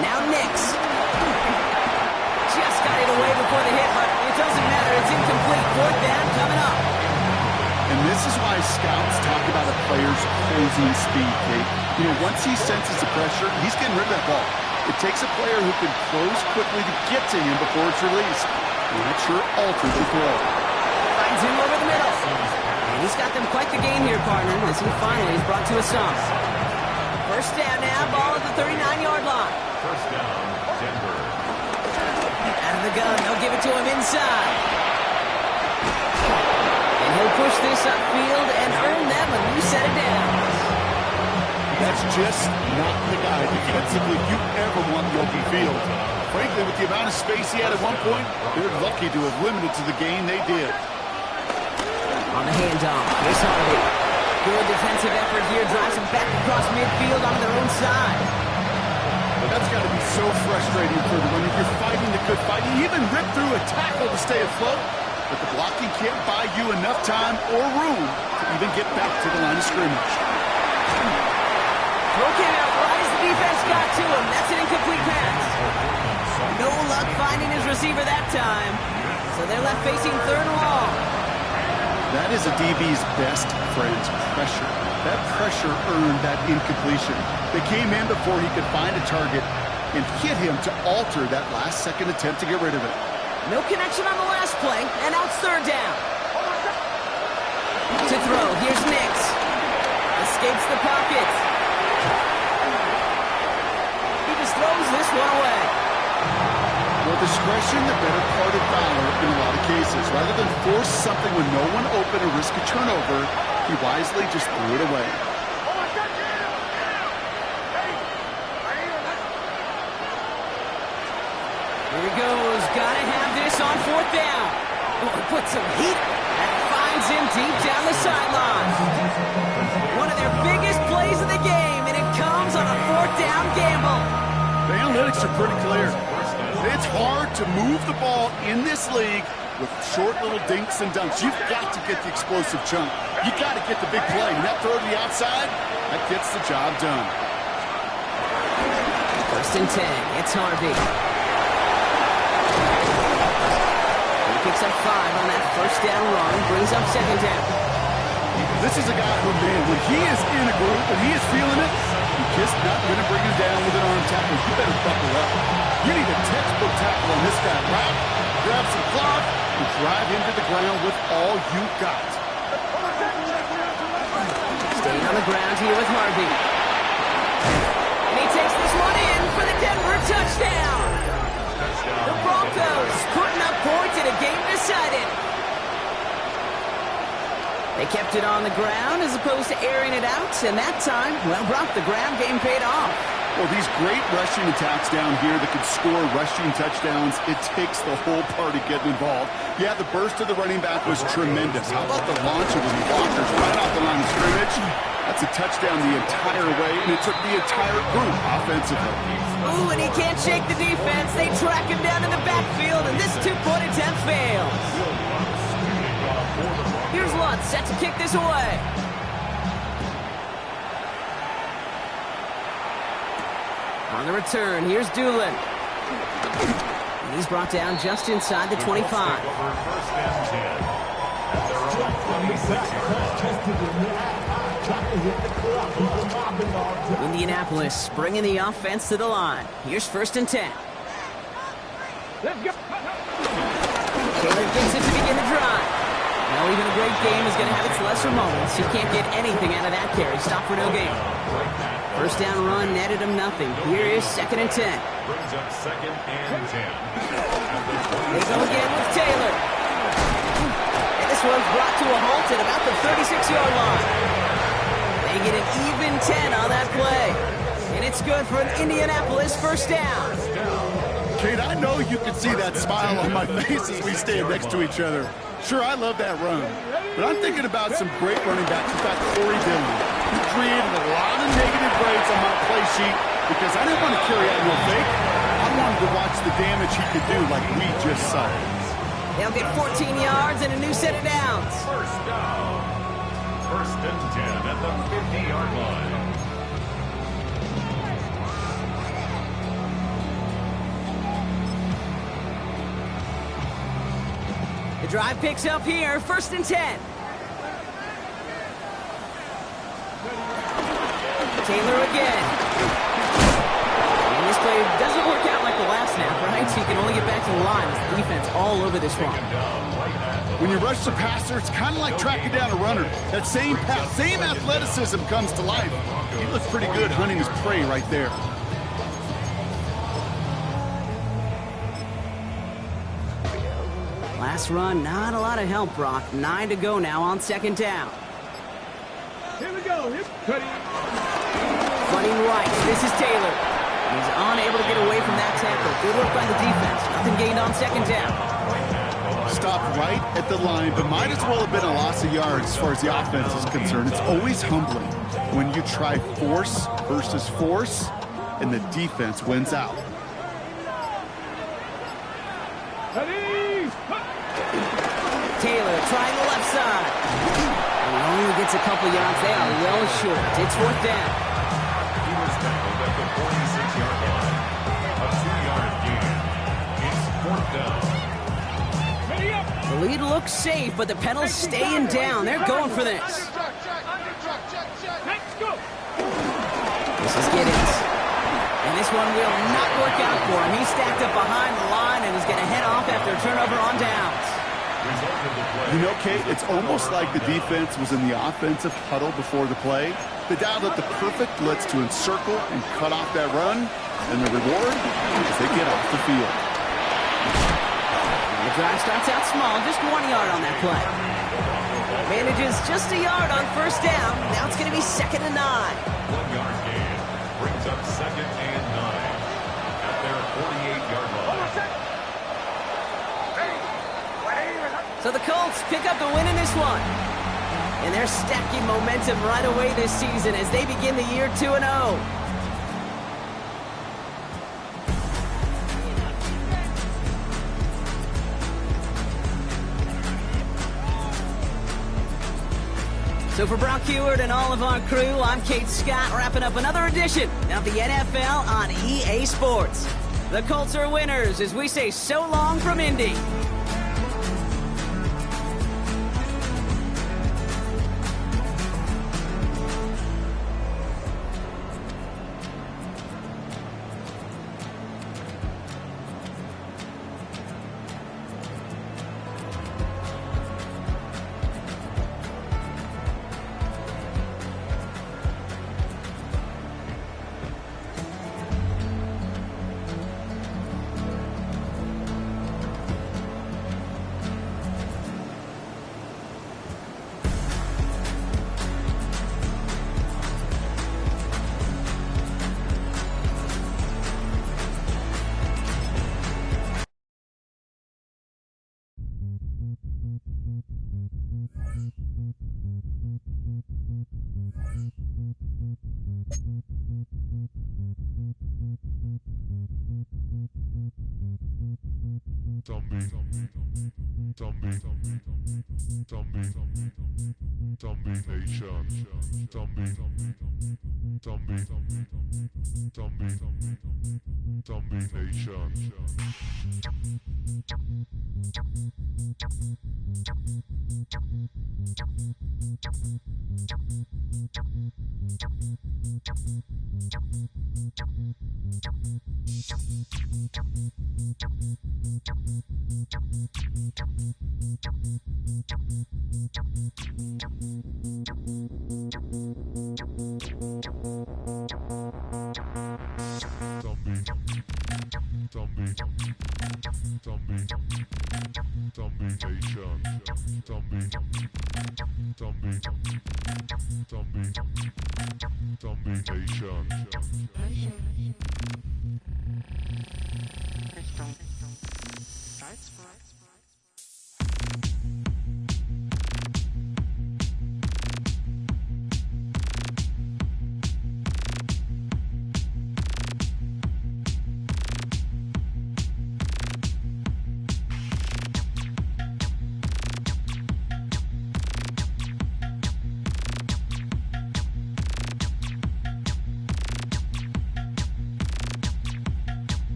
Now Nix. Just got it away before the hit, but it doesn't matter. It's incomplete. 4th down coming up. And this is why scouts talk about a player's closing speed, Kate. You know, once he senses the pressure, he's getting rid of that ball. It takes a player who can close quickly to get to him before it's released. And that sure alters the throw. Finds him over the middle. And he's got them quite the game here, partner, as he finally is brought to a stop. 1st down now, ball at the 39-yard line. 1st down, Denver. Out of the gun, they'll give it to him inside. And he'll push this upfield and earn them a new set of downs. That's just not the guy defensively you ever want in the open field. Frankly, with the amount of space he had at one point, they're lucky to have limited to the game they did. On the handoff, here's Harvey. Good defensive effort here, drives him back across midfield on their own side. That's got to be so frustrating for the runner. You're fighting the good fight. You even rip through a tackle to stay afloat, but the blocking can't buy you enough time or room to even get back to the line of scrimmage. Broken out right as the defense got to him. That's an incomplete pass. No luck finding his receiver that time. So they're left facing third and long. That is a DB's best friend, pressure. That pressure earned that incompletion. They came in before he could find a target and hit him to alter that last-second attempt to get rid of it. No connection on the last play, and now it's third down. To throw, here's Nix. Escapes the pocket. He just throws this one away. Well, discretion, the better part of valor in a lot of cases. Rather than force something when no one open or risk a turnover, he wisely just threw it away. Here he goes. Gotta have this on fourth down. Oh, he put some heat. That finds him deep down the sideline. One of their biggest plays of the game, and it comes on a fourth down gamble. The analytics are pretty clear. It's hard to move the ball in this league with short little dinks and dunks. You've got to get the explosive chunk. You've got to get the big play. And that throw to the outside, that gets the job done. First and 10. It's Harvey. He picks up 5 on that first down run. Brings up second down. This is a guy who, man, when he is in a group and he is feeling it, he's just not going to bring you down with an arm tackle. You better buckle up. You need a textbook tackle on this guy. Wrap, grab some cloth, and drive him to the ground with all you got. Staying on the ground here with Harvey. And he takes this one in for the Denver touchdown. The Broncos putting up points in a game decided. They kept it on the ground as opposed to airing it out, and that time, well, Brock, the ground game paid off. Well, these great rushing attacks down here that can score rushing touchdowns, it takes the whole party getting involved. Yeah, the burst of the running back was tremendous. How about the launch of the blockers right off the line of scrimmage? That's a touchdown the entire way, and it took the entire group offensively. Ooh, and he can't shake the defense. They track him down in the backfield, and this two-point attempt fails. Here's Lutz, set to kick this away. On the return, here's Doolin. And he's brought down just inside the 25. First and 10 at their own 26-yard line. Indianapolis bringing the offense to the line. Here's first and 10. Let's go. Taylor gets it to begin the drive. Now even a great game is going to have its lesser moments. He can't get anything out of that carry. Stop for no gain. First down run netted him nothing. Here is second and 10. Brings up second and 10. They go again with Taylor. And this one's brought to a halt at about the 36-yard line. They get an even 10 on that play. And it's good for an Indianapolis first down. Kate, I know you can see that smile on my face as we stand next to each other. Sure, I love that run. But I'm thinking about some great running backs. In fact, Corey Dillon. He created a lot of negative grades on my play sheet because I didn't want to carry out no fake. I wanted to watch the damage he could do like we just saw. They'll get 14 yards and a new set of downs. First down. First and 10 at the 50-yard line. The drive picks up here, first and 10. Taylor again. And this play doesn't work out like the last snap, right? So you can only get back to the line with the defense all over this one. When you rush the passer, it's kind of like tracking down a runner. That same pass, same athleticism comes to life. He looks pretty good hunting his prey right there. Last run, not a lot of help, Brock. 9 to go now on second down. Here we go. Cut it. Fighting right. This is Taylor. He's unable to get away from that tackle. Good work by the defense. Nothing gained on second down. Stopped right at the line, but might as well have been a loss of yards as far as the offense is concerned. It's always humbling when you try force versus force, and the defense wins out. Taylor trying the left side. And he only gets a couple yards. They are well short. It's fourth down. He was tackled at the 46-yard line. A 2-yard gain. It's fourth down. The lead looks safe, but the Penals staying down. They're going for this. This is Giddens. And this one will not work out for him. He's stacked up behind the line and is going to head off after a turnover on downs. You know, Kate, it's almost like the defense was in the offensive huddle before the play. They dialed up the perfect blitz to encircle and cut off that run, and the reward is they get off the field. The drive starts out small, just 1 yard on that play. Manages just a yard on first down. Now it's going to be 2nd and 9. 1-yard gain brings up 2nd and 9 at their 48-yard line. So the Colts pick up the win in this one. And they're stacking momentum right away this season as they begin the year 2-0. So for Brock Heward and all of our crew, I'm Kate Scott, wrapping up another edition of the NFL on EA Sports. The Colts are winners as we say so long from Indy.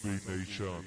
SB Nation.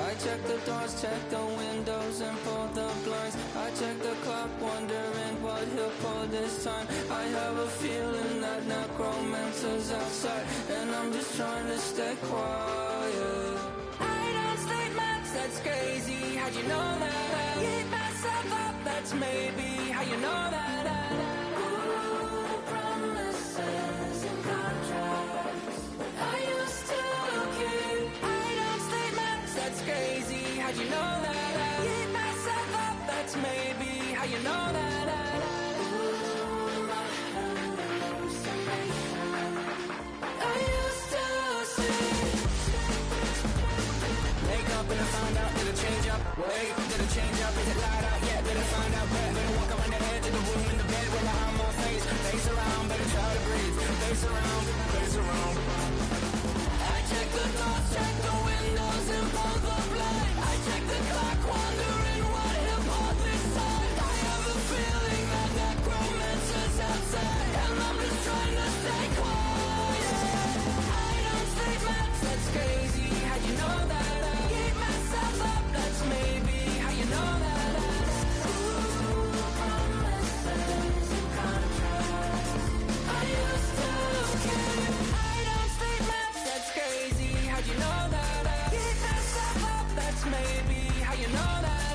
I check the doors, check the windows, and pull the blinds. I check the clock, wondering what he'll pull this time. I have a feeling that necromancer's outside, and I'm just trying to stay quiet. I don't sleep much, that's crazy. How'd you know that? I keep myself up, that's maybe how you know that. Ooh, promises and contracts I used to keep. I don't sleep much, that's crazy. How'd you know that? I keep myself up, that's maybe how you know that. Ooh, my hallucination I used to see. Wake up and I found out, did it change up? Wait, did it change up? Is it light out? Yeah, did it find out? Better walk around the edge of the room in the bed with behind my face. Face around, better try to breathe. Face around, face around. I check the doors, check the windows, and pull the blind. I check the clock, wondering what he'll pull this time. I have a feeling that necromancer's outside, and I'm just trying to stay quiet. I don't sleep much, that's crazy. How'd you know that? I keep myself up, that's maybe how you know that. Ooh, promises and contracts I used to keep. I don't sleep much, that's crazy. How'd you know that? I keep myself up, that's maybe how you know that.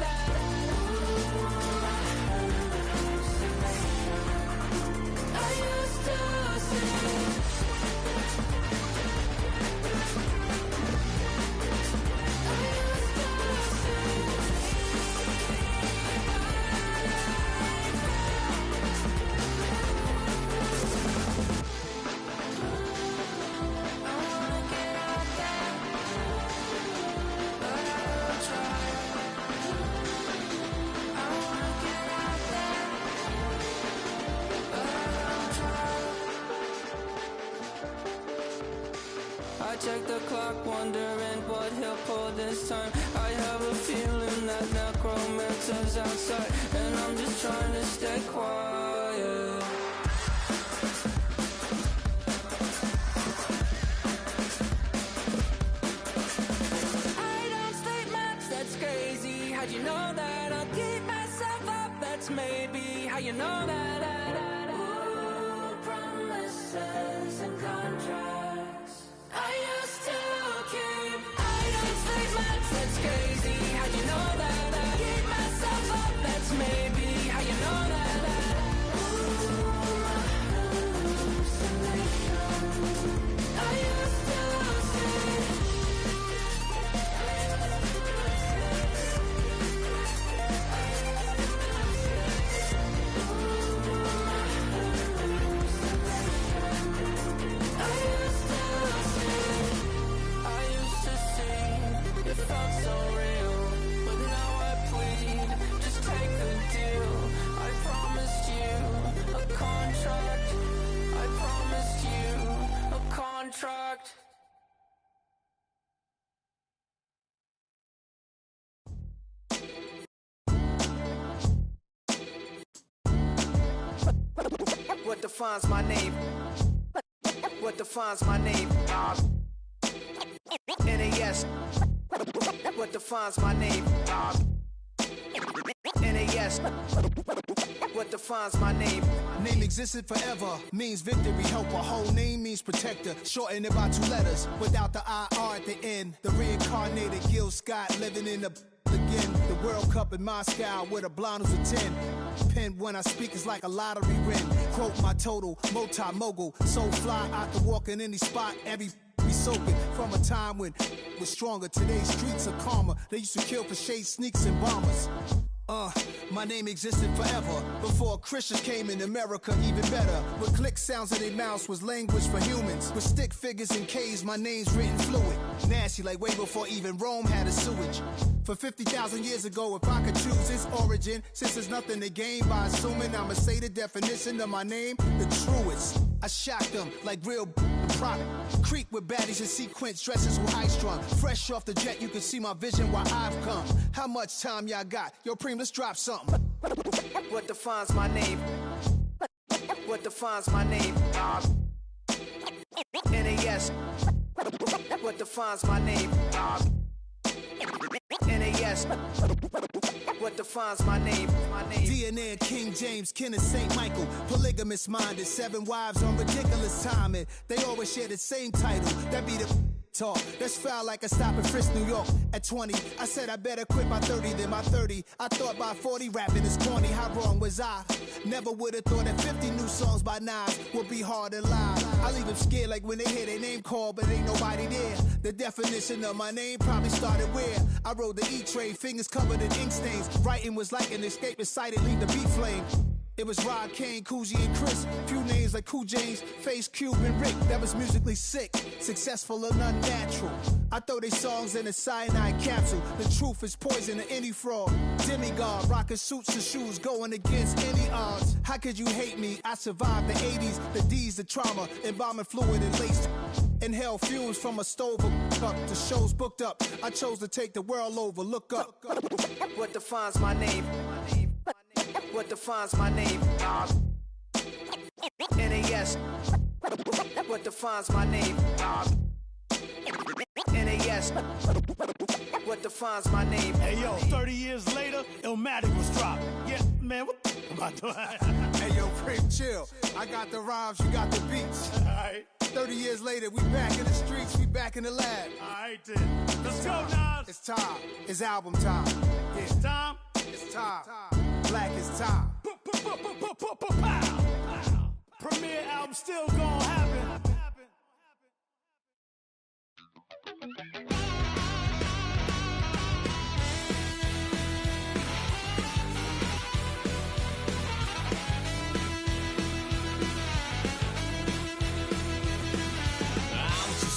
Ooh, my hallucination I used to see. I check the clock, wondering what he'll pull this time. I have a feeling that necromancer's outside, and I'm just trying to stay quiet. I don't sleep much, that's crazy. How'd you know that? I'll keep myself up, that's maybe how you know that. Ooh, promises and contracts I used to keep. What defines my name? What defines my name? NAS. What defines my name? NAS. What defines my name? Name existed forever, means victory, helper. Whole name means protector, shortened it by 2 letters, without the IR at the end. The reincarnated Gil Scott, living in the again. The World Cup in Moscow, where the blind was a 10. Pen when I speak is like a lottery win. Quote my total, multi-mogul, so fly I can walk in any spot, every be soaking from a time when was stronger. Today's streets are calmer. They used to kill for shade sneaks and bombers. My name existed forever before Christians came in America, even better. With click sounds in their mouths was language for humans. With stick figures and K's, my name's written fluid. Nasty like way before even Rome had a sewage. For 50,000 years ago, if I could choose its origin, since there's nothing to gain by assuming I'ma say the definition of my name, the truest. I shocked them like real product. Creek with baddies and sequence dresses with high strung. Fresh off the jet, you can see my vision where I've come. How much time y'all got? Yo, Preem, let's drop something. What defines my name? What defines my name? NAS. What defines my name? NAS. What defines my name? DNA of King James, kin of St. Michael. Polygamous minded, 7 wives on ridiculous timing. They always share the same title. That be the talk. That's foul like a stop in Frisk, New York. At 20, I said I better quit by 30 than by 30. I thought by 40 rapping is corny. How wrong was I? Never would have thought that 50 new songs by Nas would be hard to lie. I leave them scared like when they hear their name called, but ain't nobody there. The definition of my name probably started where I rode the E-train, fingers covered in ink stains. Writing was like an escape excited, leave the beat flame. It was Rod, Kane, Coogee, and Chris. Few names like Cool James, Face, Cube, and Rick. That was musically sick, successful and unnatural. I throw they songs in a cyanide capsule. The truth is poison to any fraud. Demigod, rocking suits and shoes, going against any odds. How could you hate me? I survived the 80s, the D's, the trauma, embalming fluid and laced. Inhale fumes from a stove up to shows booked up. I chose to take the world over. Look up. What defines my name? What defines my name? NAS. What defines my name? NAS. What defines my name? Hey yo, 30 years later, Illmatic was dropped. Yeah, man, what am I doing? Hey yo, Preem, chill. I got the rhymes, you got the beats. Alright. 30 years later, we back in the streets, we back in the lab. Alright then. Let's go, Nas. It's time. It's album time. Yeah. It's time. It's time. Black is time. Premiere album still gonna happen.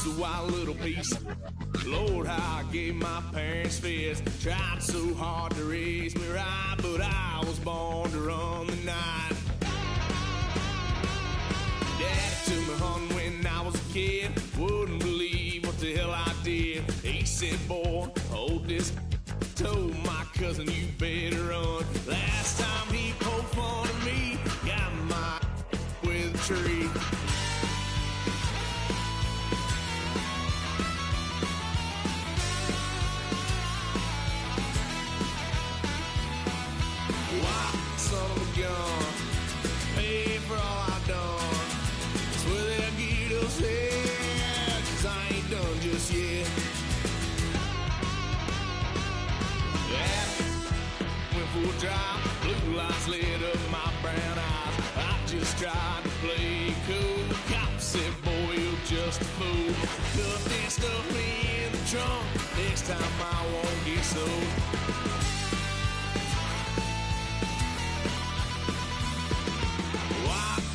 A wild little piece. Lord, how I gave my parents fits. Tried so hard to raise me right, but I was born to run the night. Daddy took me hunting when I was a kid. Wouldn't believe what the hell I did. He said, boy, hold this. Told my cousin, you better run. Last time he poked fun of me, got my with a tree. Son of a gun, pay for all I've done. Swear they'll get us there, 'cause I ain't done just yet. Yeah, went for a drive, blue lights lit up my brown eyes. I just tried to play cool. Cop said, boy, you're just a fool. Cut that stuff in the trunk, next time I won't get sold.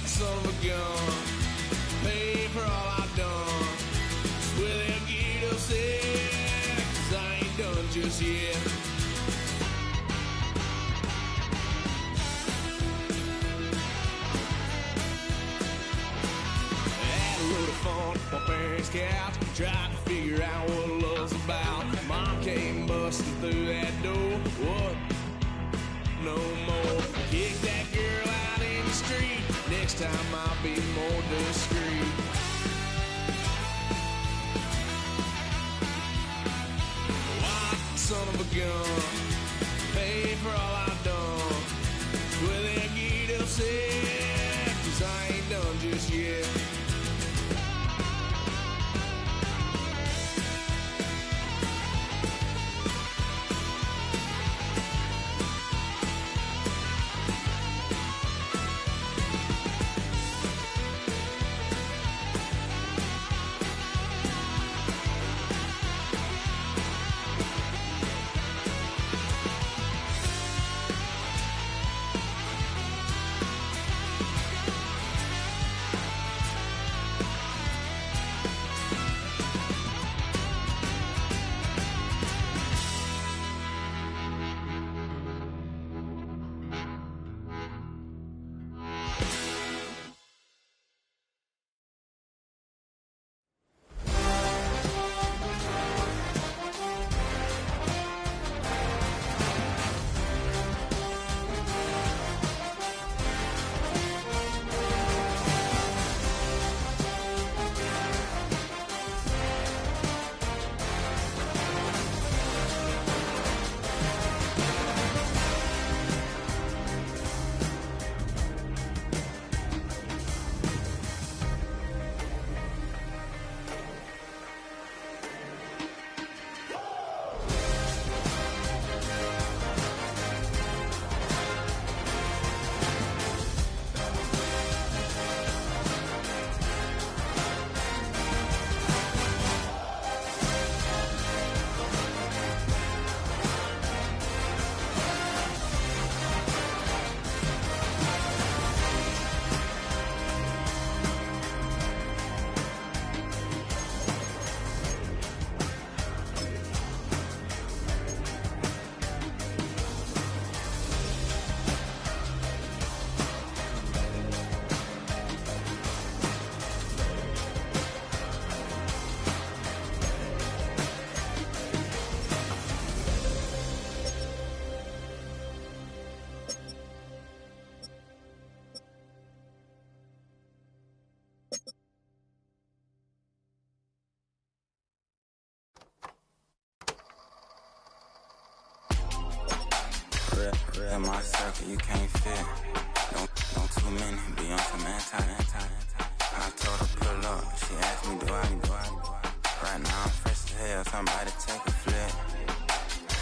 Son of a gun, pay for all I've done. Swear they'll get us there, 'cause I ain't done just yet. Had a load of fun on my parents' couch, tried to figure out what love's about. Mom came busting through that door. What? No more. Kick that girl out in the street. Next time I'll be more discreet. White son of a gun, pay for all I've done. Well, they get upset, 'cause I ain't done just yet. In my circle, you can't fit. Don't too many be on some anti. I told her pull up. She asked me, do I? Right now I'm fresh as hell. Somebody take a flip.